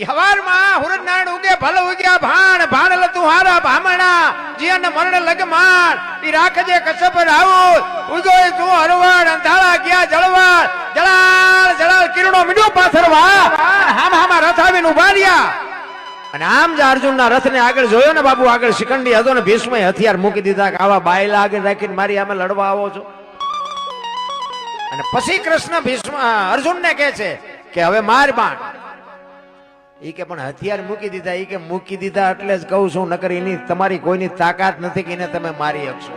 હવારમાં હુરનાણ ઉગે ભલ ઉગ્યા ભાણ ભાણ લતું હારા ભામણા જીન મરણ લગમાણ ઈ રાખજે કસબ રાઉત ઉગોય તું હરવાડ અંધાળા ગયા જળવાડ જળાલ જળાલ કિરણો મીડો પાથરવા હામ હામા રથ આવીને ઉભા રહ્યા અને આમ જ અર્જુનના રથને આગળ જોયો ને બાબુ આગળ શિખંડી હતો ને ભીષ્મએ હથિયાર મૂકી દીધા કે આવા બાયલા આગળ રાખીને મારી સામે લડવા આવો છો અને પછી કૃષ્ણ ભીષ્મ અર્જુનને કહે છે કે હવે માર બાણ ઈ કે પણ હથિયાર મૂકી દીધા ઈ કે મૂકી દીધા એટલે જ કહું છું નકર એની તમારી કોઈની તાકાત નથી કે એને તમે મારી શકશો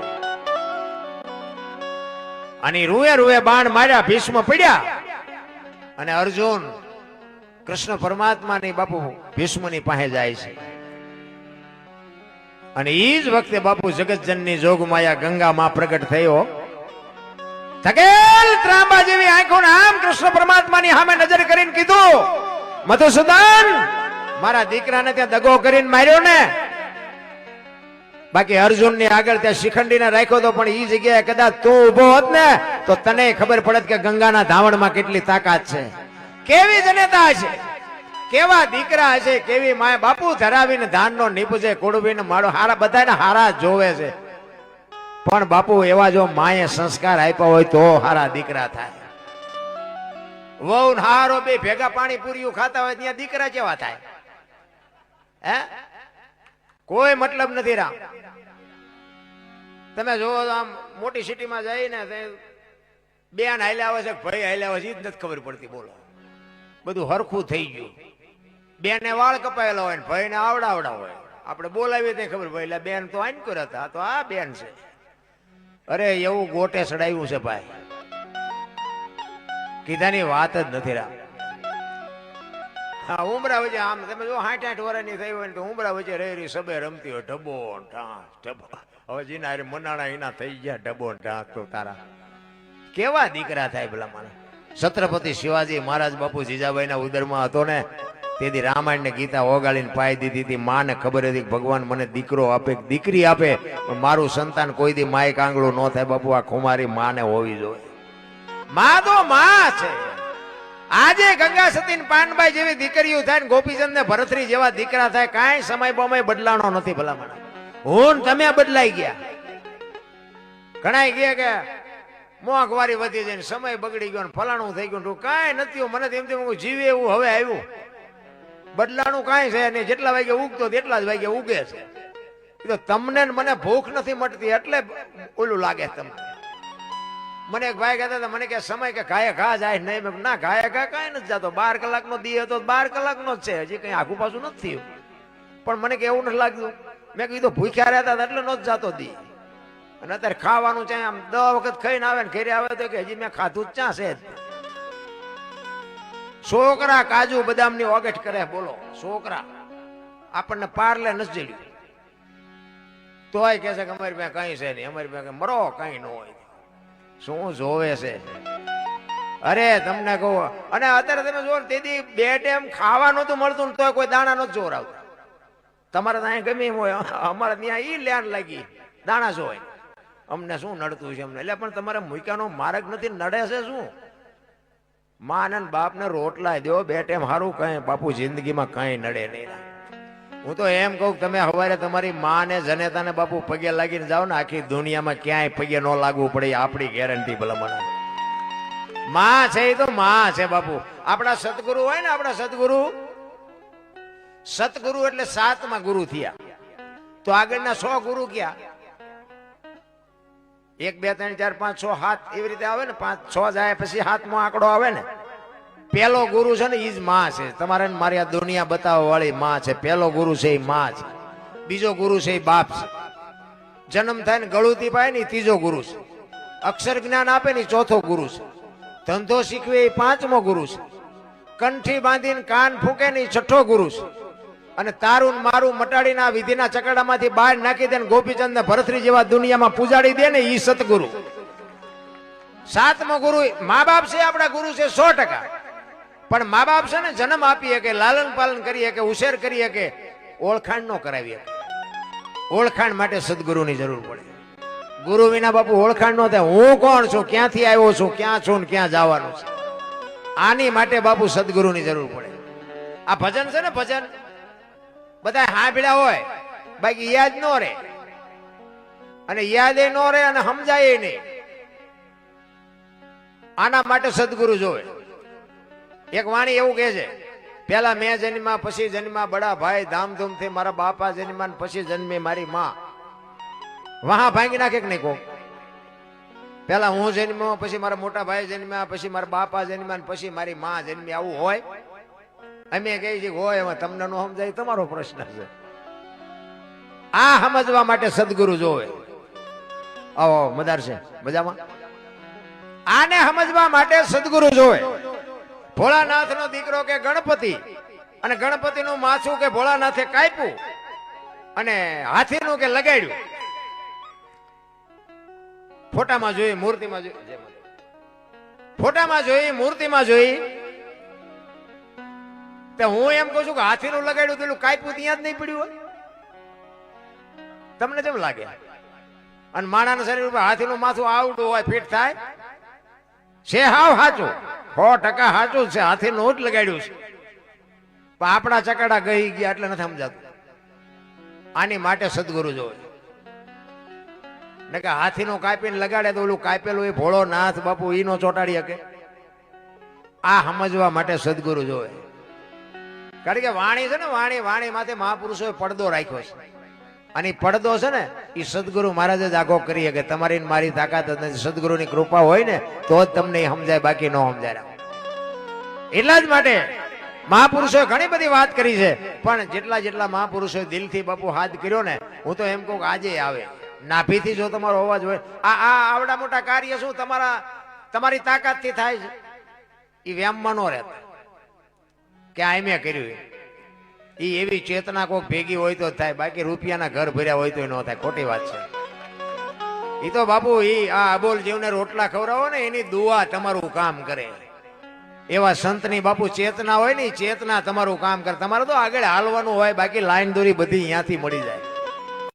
અને રૂએ રૂએ બાણ માર્યા ભીષ્મ પડ્યા અને અર્જુન કૃષ્ણ પરમાત્માની બાપુ ભીષ્મની પાસે જાય છે અને ઈ જ વખતે બાપુ જગતજનની જોગમાયા ગંગા માં પ્રગટ થયો થકેલ ત્રાંબા જેવી આંખો આમ કૃષ્ણ પરમાત્માની સામે નજર કરીને કીધું મધુસૂદન મારા દીકરાને ત્યાં દગો કરીને માર્યો ને બાકી અર્જુન ની આગળ ત્યાં શિખંડીને રાખ્યો તો પણ ઈ જગ્યાએ કદાચ તું ઉભો હોત ને તો તને ખબર પડત કે ગંગાના ધાવણમાં કેટલી તાકાત છે કેવી જનેતા છે કેવા દીકરા છે કેવી માય બાપુ ધરાવીને ધાનનો નીપજે કુડવીને માળો હારા બધાને હારા જોવે છે પણ બાપુ એવા જો માએ સંસ્કાર આપ્યા હોય તો હારા દીકરા થાય વહુ હારો બે ભેગા પાણી પૂરીયું ખાતા હોય ત્યાં દીકરા કેવા થાય હે કોઈ મતલબ નથી રામ તમે જોવો આમ મોટી સિટીમાં જઈને બેન હાલ્યા આવે છે ભાઈ હાલ્યા આવે છે એ જ નથી ખબર પડતી બોલો બધું હરખું થઈ ગયું બેને વાળ કપાયેલા હોય ને ભાઈને આવડા હોય આપણે બોલાવીએ ત્યાં ખબર ભાઈ બેન તો આન કર્યા હતા તો આ બેન છે અરે એવું ગોટે ચડાવ્યું છે ભાઈ કીધાની વાત જ નથી રામ હા ઉમરા વચ્ચે આમ તમે જો 60-60 વર્ષની થઈ હોય ને તો ઉમરા વચ્ચે રહી સબે રમતી હોય ઢબો ઢાંક ઢબો હવે જીના મનાણા એના થઈ ગયા ઢબો ઢાંક તો તારા કેવા દીકરા થાય ભલા મારા છત્રપતિ શિવાજી મહારાજ બાપુ જીજાબાઈ ના ઉદરમાં હતો ને તેથી રામાયણ ને ગીતા ઓગાળીને પાઈ દીધી હતી માને ખબર હતી ભગવાન મને દીકરો આપે દીકરી આપે પણ મારું સંતાન કોઈ દી માય કાંગળું ન થાય બાપુ આ ખુમારી માને હોવી જોઈએ માં તો માં છે આજે ગંગા સતી પાનબાઈ જેવી દીકરીઓ થાય ને ગોપીચંદ ને ભરતરી જેવા દીકરા થાય કાંઈ સમય બમય બદલાણો નથી ભલામણ હું તમે બદલાઈ ગયા ઘણા ગયા કે મોંઘવારી વધી જાય સમય બગડી ગયો ફલાણું થઈ ગયું કાંઈ નથી મને તેમ જીવે એવું હવે આવ્યું બદલાણું કાંઈ છે નહીં જેટલા વાગે ઉગતો એટલા જ વાગે ઉગે છે એ તો તમને મને ભૂખ નથી મટતી એટલે ઓલું લાગે તમને મને એક ભાઈ કહેતા હતા મને કે સમય કે ઘાયે ઘા જાય નહીં ના ઘાયે ઘા કાંઈ નથી જતો 12 કલાકનો દી હતો 12 કલાકનો જ છે હજી કઈ આખું પાછું નથી થયું પણ મને કે એવું નથી લાગતું મેં કીધું ભૂખ્યા રહેતા હતા એટલે નો જ જતો દી અને અત્યારે ખાવાનું છે આમ 10 વખત ખાઈને આવે ને ઘરે આવે તો કે હજી મેં ખાધું જ ક્યાં છે છોકરા કાજુ બદામ ની ઓગટ કરે બોલો છોકરા આપણને પારલે નથી જડ્યું તોય કે છે કે અમારી પાસે કઈ છે નહીં અમારી પાસે મરો કઈ ન હોય શું જોવે છે અરે તમને કહું અને અત્યારે તમે જો તેથી 2 ટાઈમ ખાવાનું તો મળતું ને તોય કોઈ દાણા નો જોર આવતો તમારે ત્યાં ગમે એમ હોય અમારે ત્યાં ઈ લેન લાગી દાણા જો હોય અમને શું નડતું છે અમને એટલે પણ તમારે મૂક્યાનો માર્ગ નથી નડે છે શું માં અને બાપ ને રોટલા દો 2 ટાઈમ સારું કઈ બાપુ જિંદગીમાં કઈ નડે નહીં હું તો એમ કહું તમે સવારે તમારી માં ને જનેતા ને બાપુ પગે લાગીને જાઓ ને આખી દુનિયામાં ક્યાંય પગે ન લાગવું પડે આપણી ગેરંટી ભલામણ માં છે એ તો માં છે બાપુ આપણા સદગુરુ હોય ને આપણા સદગુરુ એટલે 7મા ગુરુ થયા તો આગળના 100 ગુરુ ક્યાં 1 2 3 4 5 6 7 એવી રીતે આવે ને 5 6 જાય પછી 7મો આંકડો આવે ને પેલો ગુરુ છે ને ઈ જ માં છે તમારે મારી આ દુનિયા બતાવવા વાળી માં છે પેલો ગુરુ છે એ માં છે બીજો ગુરુ છે એ બાપ છે જન્મ થાય ને ગળુતી પાય ને ત્રીજો ગુરુ છે અક્ષર જ્ઞાન આપે ને 4થો ગુરુ છે ધંધો શીખવે એ 5મો ગુરુ છે કંઠી બાંધીને કાન ફૂકે ને 6થો ગુરુ છે અને તારું મારું મટાડીને આ વિધિના ચકડામાંથી બહાર નાખી દે ને ગોપીચંદ ને ભરતરી જેવા દુનિયામાં પૂજાડી દે ને ઈ સતગુરુ 7મો ગુરુ મા બાપ છે આપણા ગુરુ છે 100%. પણ મા બાપ છે ને જન્મ આપી શકે લાલન પાલન કરી શકે ઉછેર કરી શકે ઓળખાણ ન કરાવી શકે ઓળખાણ માટે સદગુરુની જરૂર પડે ગુરુ વિના બાપુ ઓળખાણ ન થાય હું કોણ છું ક્યાંથી આવ્યો છું ક્યાં છું ને ક્યાં જવાનું છે આની માટે બાપુ સદગુરુની જરૂર પડે આ ભજન છે ને ભજન બધા સાંભળ્યા હોય બાકી યાદ ન રહે અને યાદ એ ન રહે અને સમજાય નહીં. આના માટે સદગુરુ જોવે. એક વાણી એવું કહે છે, પેલા મેં જન્મા પછી જન્મા બડા ભાઈ ધામધૂમથી મારા બાપા જન્મા પછી જન્મી મારી માં. વહા ભાંગી નાખે કે નહીં? કો પેલા હું જન્મ્યો પછી મારા મોટા ભાઈ જન્મ્યા પછી મારા બાપા જન્મ્યા પછી મારી માં જન્મી, આવું હોય? અમે કહી છીએ હોય, એમાં તમને ન સમજાય તમારો પ્રશ્ન છે. આ સમજવા માટે સદગુરુ જોવે. આવો મદાર છે મજામાં. આને સમજવા માટે સદગુરુ જોવે. ભોળાનાથ નો દીકરો કે ગણપતિ, અને ગણપતિ નું માથું કે ભોળાનાથે કાપ્યું અને હાથીનું કે લગાડ્યું. ફોટામાં જોઈ, મૂર્તિમાં જોઈ, ફોટામાં જોઈ, મૂર્તિમાં જોઈ. તો હું એમ કહું છું કે હાથીનું લગાડ્યું પેલું કાપ્યું ત્યાં જ નહીં પડ્યું હોય? તમને કેમ લાગે? અને માણાના શરીર ઉપર હાથીનું માથું આવડું હોય ફીટ થાય છે? હાવ સાચું, 100% સાચું છે. હાથીનું જ લગાડ્યું છે, પણ આપણા ચકડા ગઈ ગયા એટલે નથી સમજાતું. આની માટે સદગુરુ જોવે. ને કે હાથીનું કાપીને લગાડે તો ઓલું કાપેલું એ ભોળો નાથ બાપુ ઈ નો ચોટાડી શકે. આ સમજવા માટે સદગુરુ જોવે. કારણ કે વાણી છે ને, વાણી માથે મહાપુરુષોએ પડદો રાખ્યો છે. અને પડદો છે ને એ સદગુરુ મહારાજ જ આગો કરી શકે. તમારી મારી તાકાત જ નથી. સદગુરુની કૃપા હોય ને તો જ તમને સમજાય, બાકી ન સમજાય. એટલા જ માટે મહાપુરુષોએ ઘણી બધી વાત કરી છે, પણ જેટલા મહાપુરુષોએ દિલથી બાપુ હાથ કર્યો ને, હું તો એમ કહું કે આજે આવે. નાભીથી જો તમારો અવાજ હોય, આ આવડા મોટા કાર્ય શું તમારી તાકાતથી થાય છે? એ વ્યામમાં ન રહેતા કે આ મેં કર્યું. એ એવી ચેતના કોક ભેગી હોય તો થાય, બાકી રૂપિયાના ઘર ભર્યા હોય તો ન થાય. ખોટી વાત છે. એ તો બાપુ આ અબોલ જીવને રોટલા ખવડાવો ને એની દુઆ તમારું કામ કરે. એવા સંતની બાપુ ચેતના હોય ને, ચેતના તમારું કામ કરે. તમારે તો આગળ હાલવાનું હોય, બાકી લાઈન દોરી બધી અહીંયાથી મળી જાય.